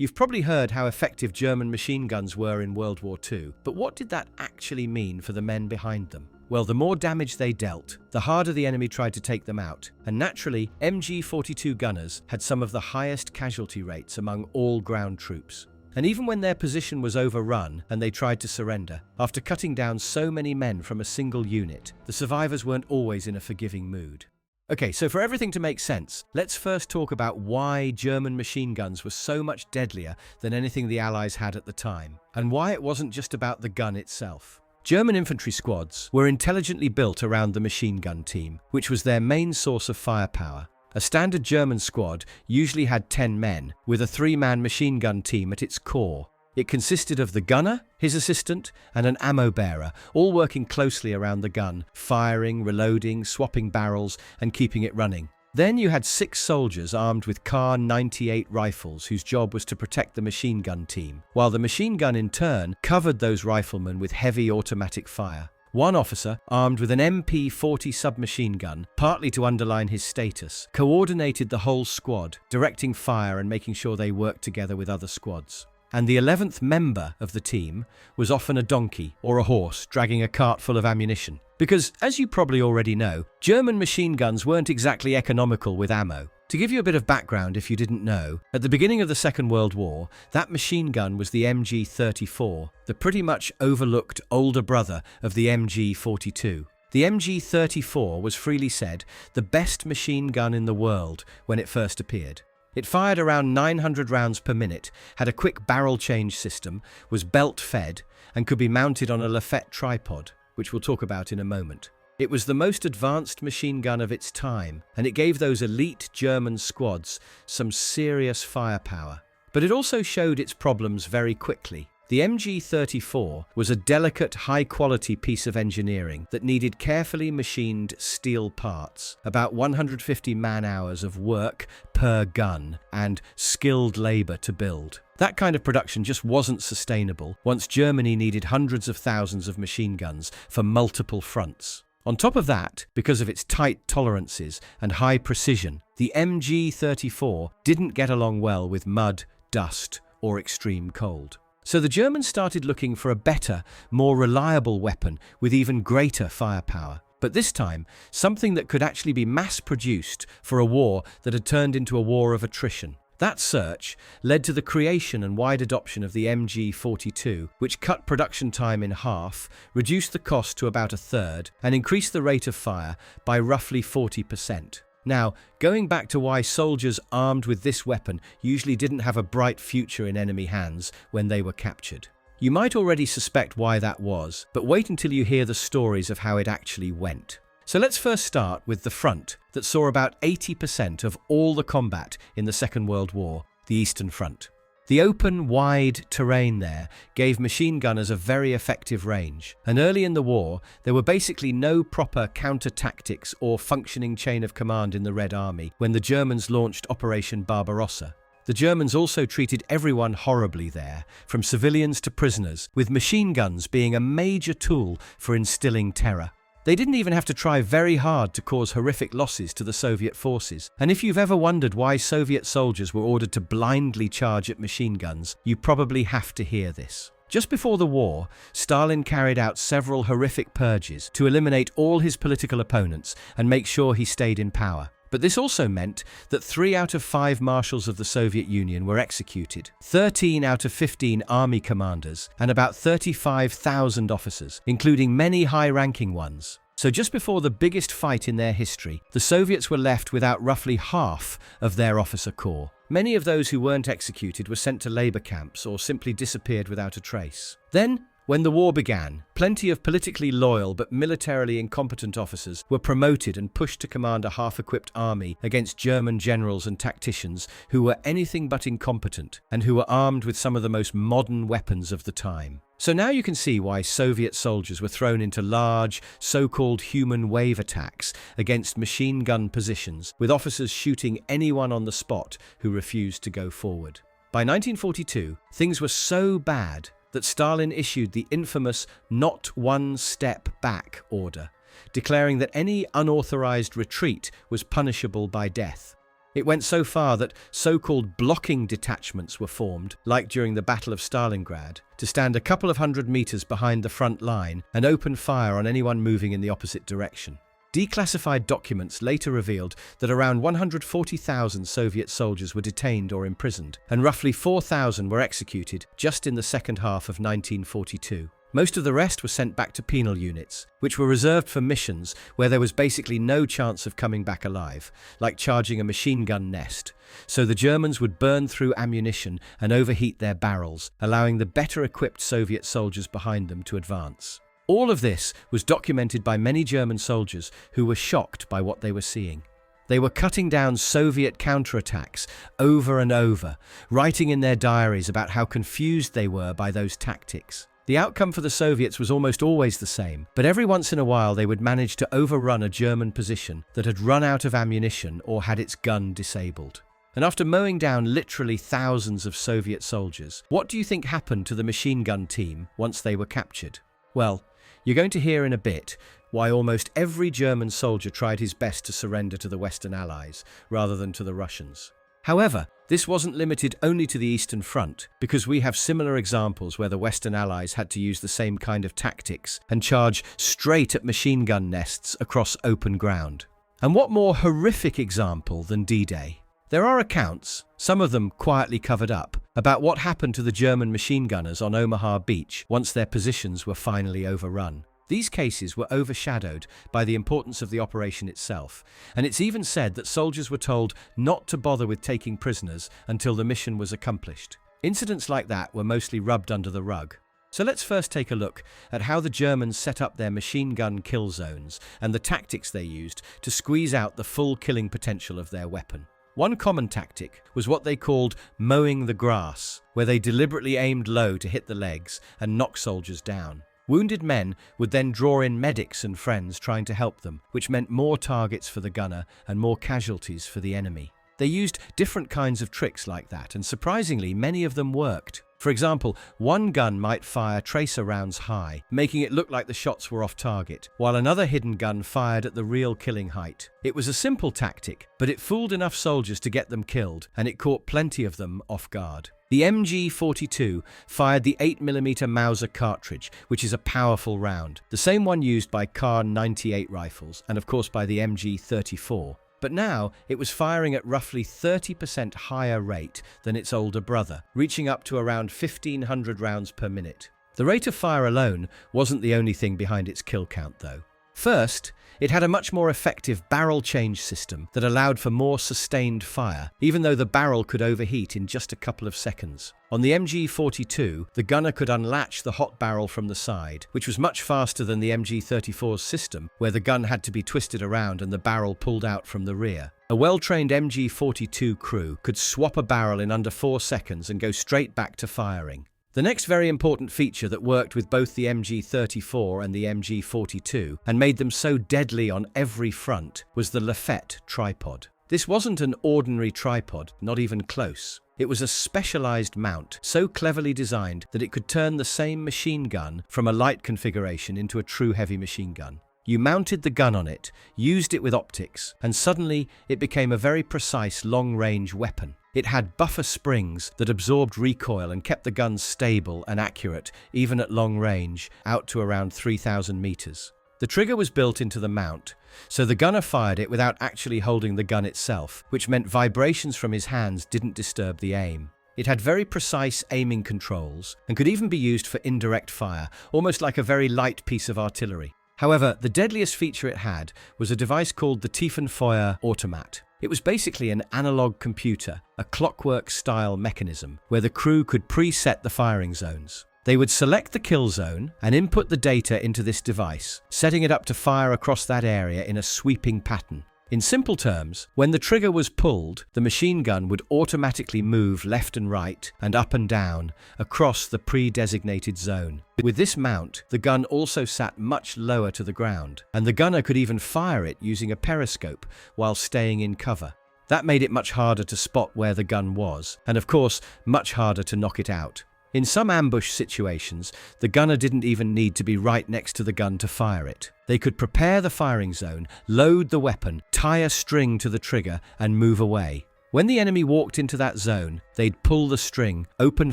You've probably heard how effective German machine guns were in World War II, but what did that actually mean for the men behind them? Well, the more damage they dealt, the harder the enemy tried to take them out, and naturally, MG42 gunners had some of the highest casualty rates among all ground troops. And even when their position was overrun and they tried to surrender, after cutting down so many men from a single unit, the survivors weren't always in a forgiving mood. Okay, so for everything to make sense, let's first talk about why German machine guns were so much deadlier than anything the Allies had at the time, and why it wasn't just about the gun itself. German infantry squads were intelligently built around the machine gun team, which was their main source of firepower. A standard German squad usually had 10 men, with a 3-man machine gun team at its core. It consisted of the gunner, his assistant, and an ammo bearer, all working closely around the gun, firing, reloading, swapping barrels, and keeping it running. Then you had 6 soldiers armed with Kar 98 rifles whose job was to protect the machine gun team, while the machine gun in turn covered those riflemen with heavy automatic fire. One officer, armed with an MP40 submachine gun, partly to underline his status, coordinated the whole squad, directing fire and making sure they worked together with other squads. And the 11th member of the team was often a donkey or a horse dragging a cart full of ammunition. Because, as you probably already know, German machine guns weren't exactly economical with ammo. To give you a bit of background if you didn't know, at the beginning of the Second World War, that machine gun was the MG34, the pretty much overlooked older brother of the MG42. The MG34 was freely said the best machine gun in the world when it first appeared. It fired around 900 rounds per minute, had a quick barrel change system, was belt-fed, and could be mounted on a Lafette tripod, which we'll talk about in a moment. It was the most advanced machine gun of its time, and it gave those elite German squads some serious firepower. But it also showed its problems very quickly. The MG34 was a delicate, high-quality piece of engineering that needed carefully machined steel parts, about 150 man-hours of work per gun, and skilled labor to build. That kind of production just wasn't sustainable once Germany needed hundreds of thousands of machine guns for multiple fronts. On top of that, because of its tight tolerances and high precision, the MG34 didn't get along well with mud, dust, or extreme cold. So the Germans started looking for a better, more reliable weapon with even greater firepower. But this time, something that could actually be mass-produced for a war that had turned into a war of attrition. That search led to the creation and wide adoption of the MG42, which cut production time in half, reduced the cost to about a third, and increased the rate of fire by roughly 40%. Now, going back to why soldiers armed with this weapon usually didn't have a bright future in enemy hands when they were captured. You might already suspect why that was, but wait until you hear the stories of how it actually went. So let's first start with the front that saw about 80% of all the combat in the Second World War, the Eastern Front. The open, wide terrain there gave machine gunners a very effective range, and early in the war, there were basically no proper counter-tactics or functioning chain of command in the Red Army when the Germans launched Operation Barbarossa. The Germans also treated everyone horribly there, from civilians to prisoners, with machine guns being a major tool for instilling terror. They didn't even have to try very hard to cause horrific losses to the Soviet forces. And if you've ever wondered why Soviet soldiers were ordered to blindly charge at machine guns, you probably have to hear this. Just before the war, Stalin carried out several horrific purges to eliminate all his political opponents and make sure he stayed in power. But this also meant that 3 out of 5 marshals of the Soviet Union were executed, 13 out of 15 army commanders, and about 35,000 officers, including many high-ranking ones. So just before the biggest fight in their history, the Soviets were left without roughly half of their officer corps. Many of those who weren't executed were sent to labor camps or simply disappeared without a trace. Then, when the war began, plenty of politically loyal but militarily incompetent officers were promoted and pushed to command a half-equipped army against German generals and tacticians who were anything but incompetent and who were armed with some of the most modern weapons of the time. So now you can see why Soviet soldiers were thrown into large, so-called human wave attacks against machine gun positions, with officers shooting anyone on the spot who refused to go forward. By 1942, things were so bad that Stalin issued the infamous "not one step back" order, declaring that any unauthorized retreat was punishable by death. It went so far that so-called blocking detachments were formed, like during the Battle of Stalingrad, to stand a couple of 100 meters behind the front line and open fire on anyone moving in the opposite direction. Declassified documents later revealed that around 140,000 Soviet soldiers were detained or imprisoned, and roughly 4,000 were executed just in the second half of 1942. Most of the rest were sent back to penal units, which were reserved for missions where there was basically no chance of coming back alive, like charging a machine gun nest. So the Germans would burn through ammunition and overheat their barrels, allowing the better-equipped Soviet soldiers behind them to advance. All of this was documented by many German soldiers who were shocked by what they were seeing. They were cutting down Soviet counterattacks over and over, writing in their diaries about how confused they were by those tactics. The outcome for the Soviets was almost always the same, but every once in a while they would manage to overrun a German position that had run out of ammunition or had its gun disabled. And after mowing down literally thousands of Soviet soldiers, what do you think happened to the machine gun team once they were captured? Well, you're going to hear in a bit why almost every German soldier tried his best to surrender to the Western Allies rather than to the Russians. However, this wasn't limited only to the Eastern Front, because we have similar examples where the Western Allies had to use the same kind of tactics and charge straight at machine gun nests across open ground. And what more horrific example than D-Day? There are accounts, some of them quietly covered up, about what happened to the German machine gunners on Omaha Beach once their positions were finally overrun. These cases were overshadowed by the importance of the operation itself, and it's even said that soldiers were told not to bother with taking prisoners until the mission was accomplished. Incidents like that were mostly rubbed under the rug. So let's first take a look at how the Germans set up their machine gun kill zones and the tactics they used to squeeze out the full killing potential of their weapon. One common tactic was what they called mowing the grass, where they deliberately aimed low to hit the legs and knock soldiers down. Wounded men would then draw in medics and friends trying to help them, which meant more targets for the gunner and more casualties for the enemy. They used different kinds of tricks like that, and surprisingly, many of them worked. For example, one gun might fire tracer rounds high, making it look like the shots were off target, while another hidden gun fired at the real killing height. It was a simple tactic, but it fooled enough soldiers to get them killed, and it caught plenty of them off guard. The MG42 fired the 8mm Mauser cartridge, which is a powerful round, the same one used by Kar 98 rifles, and of course by the MG34. But now it was firing at roughly 30% higher rate than its older brother, reaching up to around 1,500 rounds per minute. The rate of fire alone wasn't the only thing behind its kill count, though. First, it had a much more effective barrel change system that allowed for more sustained fire, even though the barrel could overheat in just a couple of seconds. On the MG42, the gunner could unlatch the hot barrel from the side, which was much faster than the MG34's system, where the gun had to be twisted around and the barrel pulled out from the rear. A well-trained MG42 crew could swap a barrel in under 4 seconds and go straight back to firing. The next very important feature that worked with both the MG34 and the MG42 and made them so deadly on every front was the Lafette tripod. This wasn't an ordinary tripod, not even close. It was a specialized mount, so cleverly designed that it could turn the same machine gun from a light configuration into a true heavy machine gun. You mounted the gun on it, used it with optics, and suddenly it became a very precise long-range weapon. It had buffer springs that absorbed recoil and kept the gun stable and accurate, even at long range, out to around 3,000 meters. The trigger was built into the mount, so the gunner fired it without actually holding the gun itself, which meant vibrations from his hands didn't disturb the aim. It had very precise aiming controls and could even be used for indirect fire, almost like a very light piece of artillery. However, the deadliest feature it had was a device called the Tiefenfeuer automat. It was basically an analog computer, a clockwork-style mechanism, where the crew could preset the firing zones. They would select the kill zone and input the data into this device, setting it up to fire across that area in a sweeping pattern. In simple terms, when the trigger was pulled, the machine gun would automatically move left and right and up and down across the pre-designated zone. With this mount, the gun also sat much lower to the ground, and the gunner could even fire it using a periscope while staying in cover. That made it much harder to spot where the gun was, and of course, much harder to knock it out. In some ambush situations, the gunner didn't even need to be right next to the gun to fire it. They could prepare the firing zone, load the weapon, tie a string to the trigger, and move away. When the enemy walked into that zone, they'd pull the string, open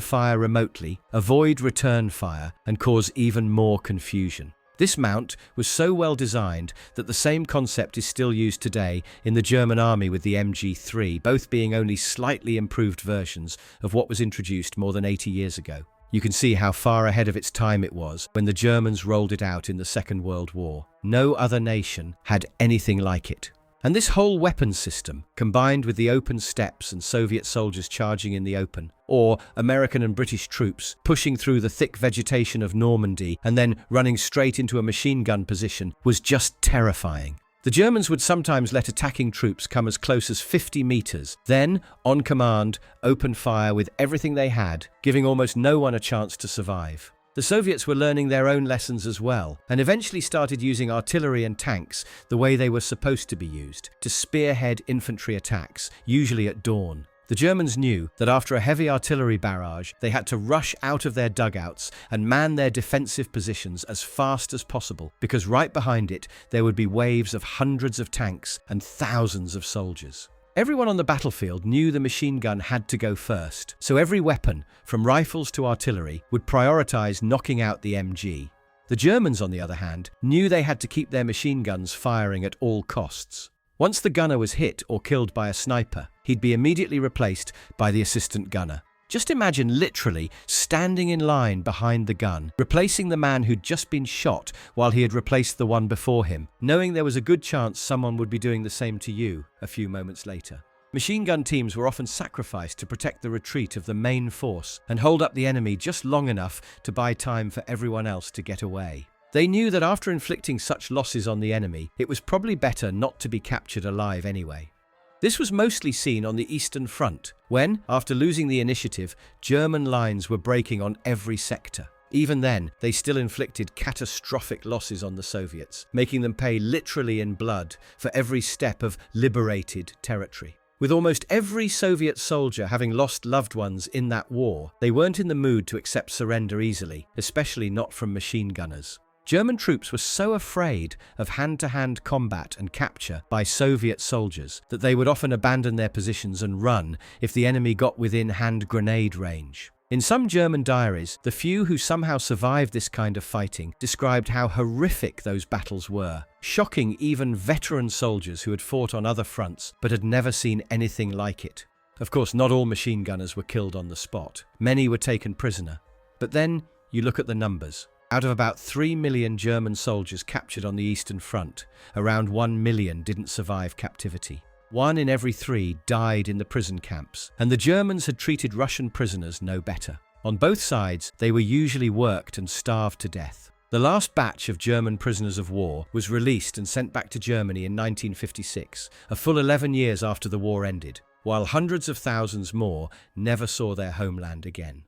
fire remotely, avoid return fire, and cause even more confusion. This mount was so well designed that the same concept is still used today in the German army with the MG3, both being only slightly improved versions of what was introduced more than 80 years ago. You can see how far ahead of its time it was when the Germans rolled it out in the Second World War. No other nation had anything like it. And this whole weapons system, combined with the open steppes and Soviet soldiers charging in the open, or American and British troops pushing through the thick vegetation of Normandy and then running straight into a machine gun position, was just terrifying. The Germans would sometimes let attacking troops come as close as 50 meters, then, on command, open fire with everything they had, giving almost no one a chance to survive. The Soviets were learning their own lessons as well, and eventually started using artillery and tanks the way they were supposed to be used, to spearhead infantry attacks, usually at dawn. The Germans knew that after a heavy artillery barrage, they had to rush out of their dugouts and man their defensive positions as fast as possible, because right behind it there would be waves of hundreds of tanks and thousands of soldiers. Everyone on the battlefield knew the machine gun had to go first, so every weapon, from rifles to artillery, would prioritize knocking out the MG. The Germans, on the other hand, knew they had to keep their machine guns firing at all costs. Once the gunner was hit or killed by a sniper, he'd be immediately replaced by the assistant gunner. Just imagine literally standing in line behind the gun, replacing the man who'd just been shot while he had replaced the one before him, knowing there was a good chance someone would be doing the same to you a few moments later. Machine gun teams were often sacrificed to protect the retreat of the main force and hold up the enemy just long enough to buy time for everyone else to get away. They knew that after inflicting such losses on the enemy, it was probably better not to be captured alive anyway. This was mostly seen on the Eastern Front, when, after losing the initiative, German lines were breaking on every sector. Even then, they still inflicted catastrophic losses on the Soviets, making them pay literally in blood for every step of liberated territory. With almost every Soviet soldier having lost loved ones in that war, they weren't in the mood to accept surrender easily, especially not from machine gunners. German troops were so afraid of hand-to-hand combat and capture by Soviet soldiers that they would often abandon their positions and run if the enemy got within hand grenade range. In some German diaries, the few who somehow survived this kind of fighting described how horrific those battles were, shocking even veteran soldiers who had fought on other fronts but had never seen anything like it. Of course, not all machine gunners were killed on the spot. Many were taken prisoner. But then you look at the numbers. Out of about 3 million German soldiers captured on the Eastern Front, around 1 million didn't survive captivity. 1 in every 3 died in the prison camps, and the Germans had treated Russian prisoners no better. On both sides, they were usually worked and starved to death. The last batch of German prisoners of war was released and sent back to Germany in 1956, a full 11 years after the war ended, while hundreds of thousands more never saw their homeland again.